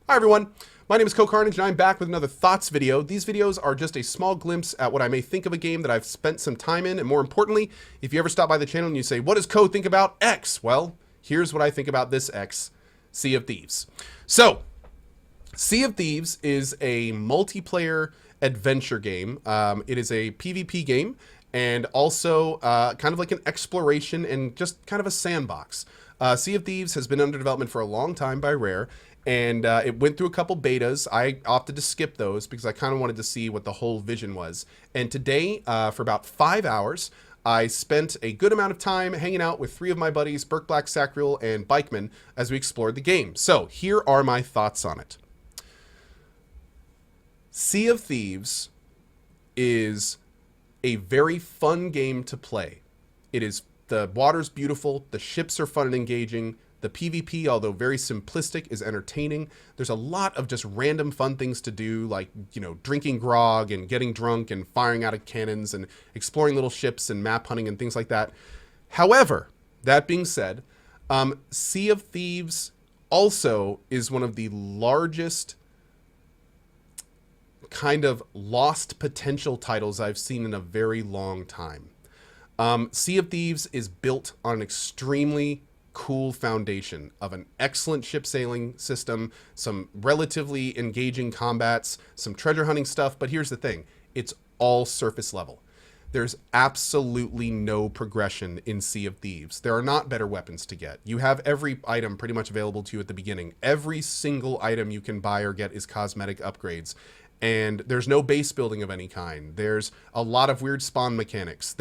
Hi everyone, my name is CohhCarnage and I'm back with another Thoughts video. These videos are just a small glimpse at what I may think of a game that I've spent some time in, and more importantly, if you ever stop by the channel and you say, what does Cohh think about X? Well, here's what I think about this X, Sea of Thieves. So, Sea of Thieves is a multiplayer adventure game. It is a PvP game and also kind of like an exploration and just kind of a sandbox. Sea of Thieves has been under development for a long time by Rare, and it went through a couple betas. I opted to skip those because I kind of wanted to see what the whole vision was. And today, for about 5 hours, I spent a good amount of time hanging out with 3 of my buddies, Burke Black Sacriel and Bikeman, as we explored the game. So here are my thoughts on it. Sea of Thieves is a very fun game to play. The water's beautiful, the ships are fun and engaging, the PvP, although very simplistic, is entertaining. There's a lot of just random fun things to do, like, you know, drinking grog and getting drunk and firing out of cannons and exploring little ships and map hunting and things like that. However, that being said, Sea of Thieves also is one of the largest kind of lost potential titles I've seen in a very long time. Sea of Thieves is built on an extremely cool foundation of an excellent ship sailing system, some relatively engaging combats, some treasure hunting stuff, but here's the thing, it's all surface level. There's absolutely no progression in Sea of Thieves. There are not better weapons to get. You have every item pretty much available to you at the beginning. Every single item you can buy or get is cosmetic upgrades. And there's no base building of any kind. There's a lot of weird spawn mechanics.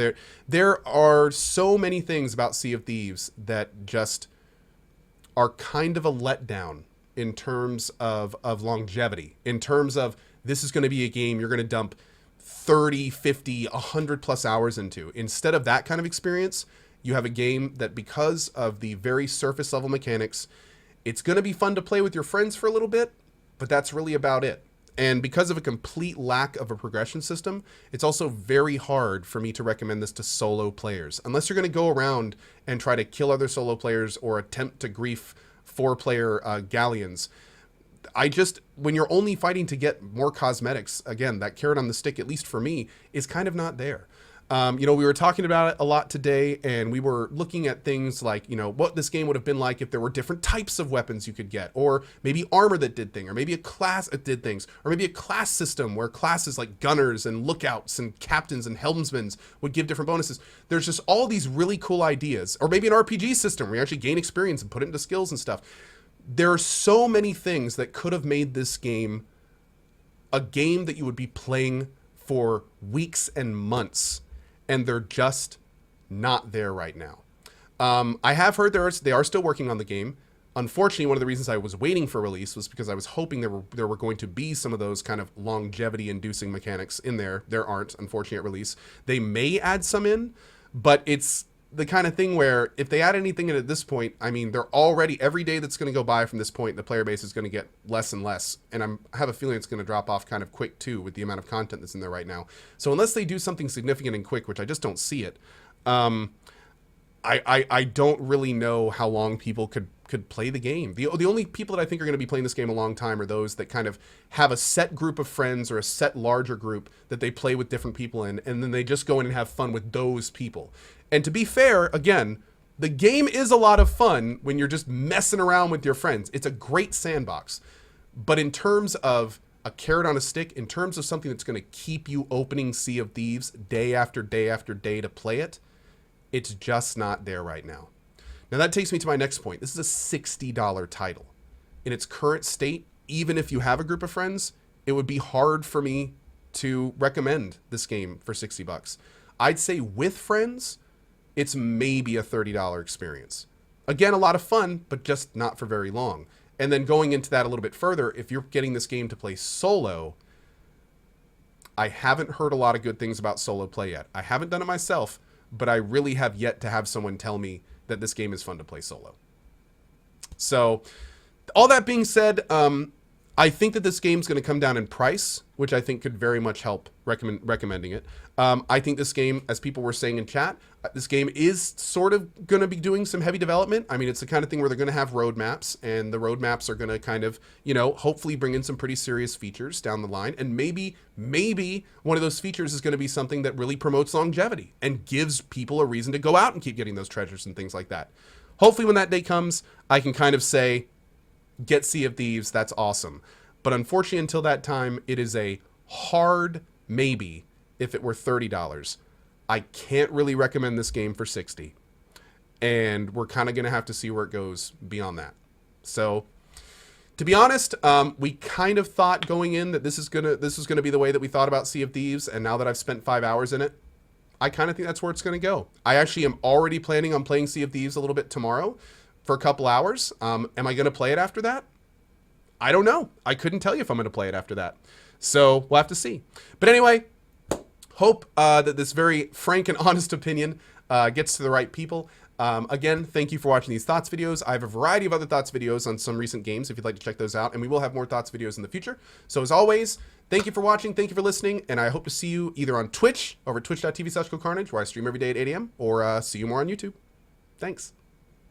There are so many things about Sea of Thieves that just are kind of a letdown in terms of longevity. In terms of, this is going to be a game you're going to dump 30, 50, 100 plus hours into. Instead of that kind of experience, you have a game that, because of the very surface level mechanics, it's going to be fun to play with your friends for a little bit, but that's really about it. And because of a complete lack of a progression system, it's also very hard for me to recommend this to solo players. Unless you're going to go around and try to kill other solo players or attempt to grief 4-player galleons. When you're only fighting to get more cosmetics, again, that carrot on the stick, at least for me, is kind of not there. You know, we were talking about it a lot today, and we were looking at things like, you know, what this game would have been like if there were different types of weapons you could get, or maybe armor that did things, or maybe a class that did things, or maybe a class system where classes like gunners and lookouts and captains and helmsmen would give different bonuses. There's just all these really cool ideas, or maybe an RPG system where you actually gain experience and put it into skills and stuff. There are so many things that could have made this game a game that you would be playing for weeks and months, and they're just not there right now. I have heard they are still working on the game. Unfortunately, one of the reasons I was waiting for release was because I was hoping there were going to be some of those kind of longevity-inducing mechanics in there. There aren't, unfortunately, at release. They may add some in, but it's the kind of thing where if they add anything in at this point, I mean, they're already, every day that's going to go by from this point, the player base is going to get less and less. And I have a feeling it's going to drop off kind of quick too with the amount of content that's in there right now. So unless they do something significant and quick, which I just don't see it, I don't really know how long people could play the game. The only people that I think are going to be playing this game a long time are those that kind of have a set group of friends or a set larger group that they play with different people in, and then they just go in and have fun with those people. And to be fair, again, the game is a lot of fun when you're just messing around with your friends. It's a great sandbox. But in terms of a carrot on a stick, in terms of something that's going to keep you opening Sea of Thieves day after day after day to play it, it's just not there right now. Now that takes me to my next point. This is a $60 title. In its current state, even if you have a group of friends, it would be hard for me to recommend this game for 60 bucks. I'd say with friends, it's maybe a $30 experience. Again, a lot of fun, but just not for very long. And then going into that a little bit further, if you're getting this game to play solo, I haven't heard a lot of good things about solo play yet. I haven't done it myself, but I really have yet to have someone tell me that this game is fun to play solo. So, all that being said, I think that this game's going to come down in price, which I think could very much help recommending it. I think this game, as people were saying in chat, this game is sort of going to be doing some heavy development. I mean, it's the kind of thing where they're going to have roadmaps, and the roadmaps are going to kind of, you know, hopefully bring in some pretty serious features down the line. And maybe one of those features is going to be something that really promotes longevity and gives people a reason to go out and keep getting those treasures and things like that. Hopefully when that day comes, I can kind of say, get Sea of Thieves, that's awesome. But unfortunately, until that time, it is a hard maybe if it were $30. I can't really recommend this game for $60. And we're kind of going to have to see where it goes beyond that. So, to be honest, we kind of thought going in that this was gonna be the way that we thought about Sea of Thieves, and now that I've spent 5 hours in it, I kind of think that's where it's going to go. I actually am already planning on playing Sea of Thieves a little bit tomorrow for a couple hours. Am I going to play it after that? I don't know. I couldn't tell you if I'm going to play it after that. So we'll have to see. But anyway, hope that this very frank and honest opinion gets to the right people. Again, thank you for watching these Thoughts videos. I have a variety of other Thoughts videos on some recent games if you'd like to check those out. And we will have more Thoughts videos in the future. So as always, thank you for watching. Thank you for listening. And I hope to see you either on Twitch over at twitch.tv/CohhCarnage, where I stream every day at 8 a.m. or see you more on YouTube. Thanks.